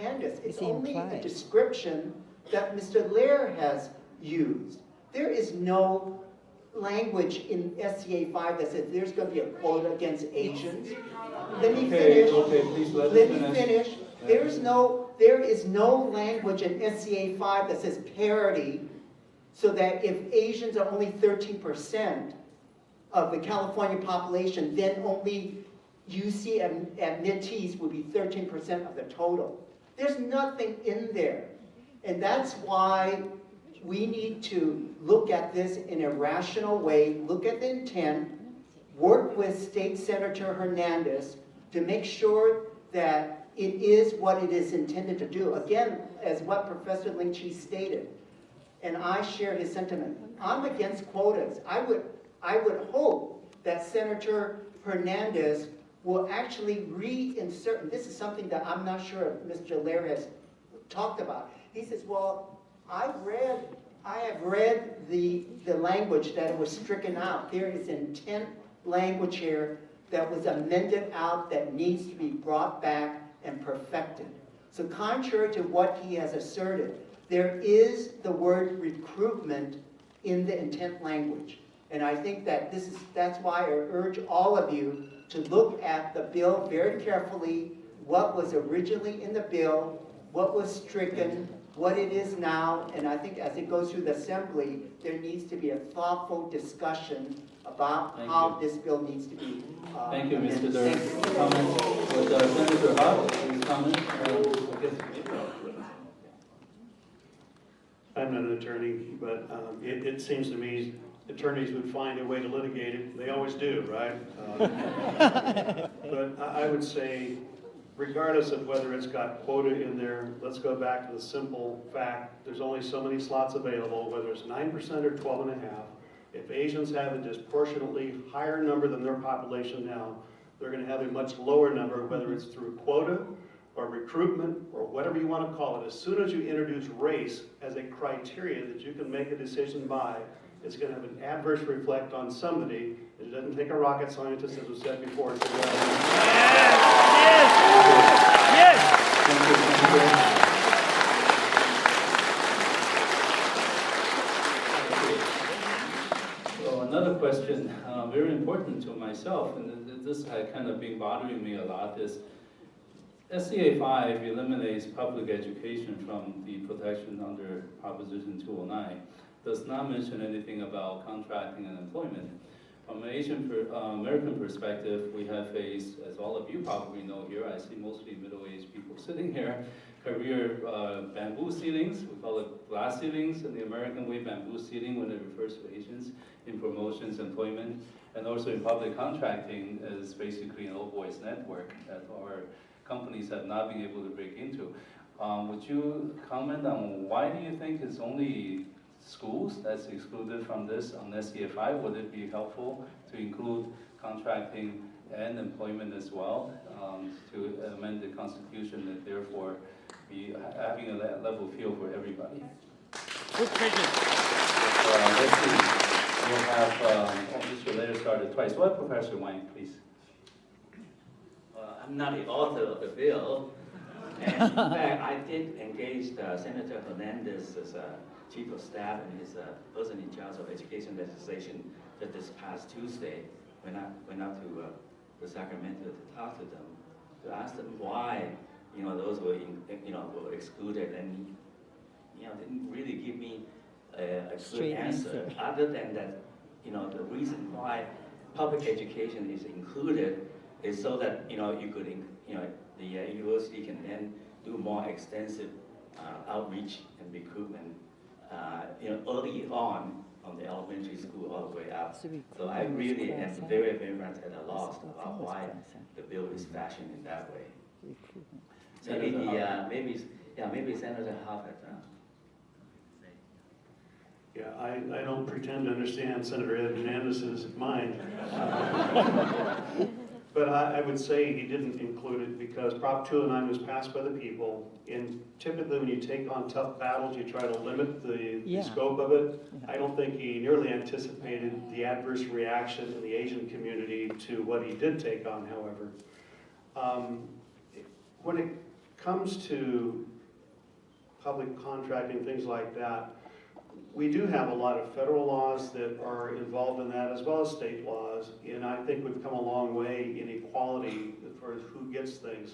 Hernandez. It's It's only a implied. description that Mr. Lehrer has used. There is no language in SCA5 that says there's going to be a quota against Asians. Let me finish. Okay, please let Let me me finish. There is no language in SCA5 that says parity, so that if Asians are only 13% of the California population, then only UC and mid-Ts would be 13% of the total. There's nothing in there. And that's why we need to look at this in a rational way, look at the intent, work with State Senator Hernandez to make sure that it is what it is intended to do. Again, as what Professor Lin-chi stated, and I share his sentiment, I'm against quotas. I would hope that Senator Hernandez will actually reinsert, and this is something that I'm not sure if Mr. Lehrer has talked about. He says, well, I have read the language that was stricken out. There is intent language here that was amended out that needs to be brought back and perfected. So contrary to what he has asserted, there is the word recruitment in the intent language. And I think that that's why I urge all of you to look at the bill very carefully, what was originally in the bill, what was stricken, what it is now, and I think as it goes through the assembly, there needs to be a thoughtful discussion about how this bill needs to be Thank you, Mr. amended. Durr. Thank you. Comment? Would Senator Huff please comment? I'm not an attorney, but it seems to me attorneys would find a way to litigate it. They always do, right? But I would say, regardless of whether it's got quota in there, let's go back to the simple fact, there's only so many slots available, whether it's 9% or 12.5. If Asians have a disproportionately higher number than their population now, they're going to have a much lower number, whether it's through quota or recruitment or whatever you want to call it. As soon as you introduce race as a criteria that you can make a decision by, it's going to have an adverse reflect on somebody. It doesn't take a rocket scientist, as was said before. To So another question, very important to myself, and this had kind of been bothering me a lot, is SCA5 eliminates public education from the protection under Proposition 209. Does not mention anything about contracting and employment. From an American perspective, we have faced, as all of you probably know here, I see mostly middle-aged people sitting here, career bamboo ceilings, we call it glass ceilings in the American way, bamboo ceiling when it refers to Asians in promotions, employment, and also in public contracting is basically an old boys network that our companies have not been able to break into. Would you comment on why do you think it's only schools that's excluded from this on SCA5? Would it be helpful to include contracting and employment as well to amend the Constitution and therefore be having a level field for everybody? Good question. Let's see. We'll have Mr. Lehrer started twice. What, Professor Wang, please? I'm not the author of the bill. And in fact, I did engage Senator Hernandez as Chief of Staff and his person in charge of education legislation just this past Tuesday when I went out to Sacramento to talk to them, to ask them why, those were, were excluded, and, didn't really give me a good Straight answer, other than that, the reason why public education is included is so that, you could, the university can then do more extensive outreach and recruitment, early on the elementary school all the way up. So I really am very, very much at a loss about why the bill is fashioned in that way. Maybe Senator Huff. Yeah, I don't pretend to understand Senator Hernandez's mind. But I would say he didn't include it because Prop 209 was passed by the people, and typically when you take on tough battles, you try to limit the scope of it. I don't think he nearly anticipated the adverse reaction in the Asian community to what he did take on, however. When it comes to public contracting, things like that, we do have a lot of federal laws that are involved in that, as well as state laws, and I think we've come a long way in equality as far as who gets things.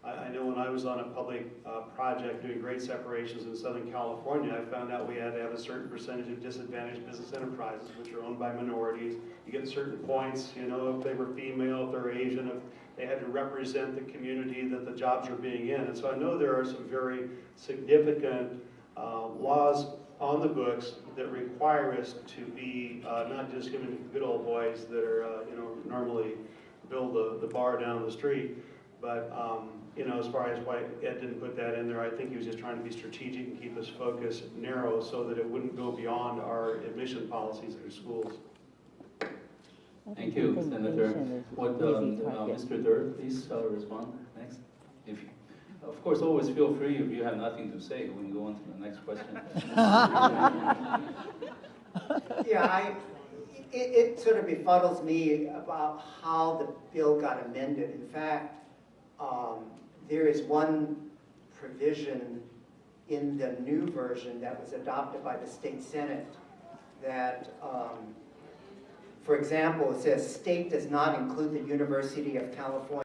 I know when I was on a public project doing grade separations in Southern California, I found out we had to have a certain percentage of disadvantaged business enterprises, which are owned by minorities. You get certain points, you know, if they were female, if they're Asian, if they had to represent the community that the jobs are being in. And so I know there are some very significant laws on the books that require us to be not just giving to good old boys that are, you know, normally build the bar down the street, but you know, as far as why Ed didn't put that in there, I think he was just trying to be strategic and keep us focused narrow so that it wouldn't go beyond our admission policies at our schools. Thank you, Senator. Would Mr. Dept please respond next? If you, of course, always feel free if you have nothing to say. We can go on to the next question. Yeah, it sort of befuddles me about how the bill got amended. In fact, there is one provision in the new version that was adopted by the state senate that, for example, it says state does not include the University of California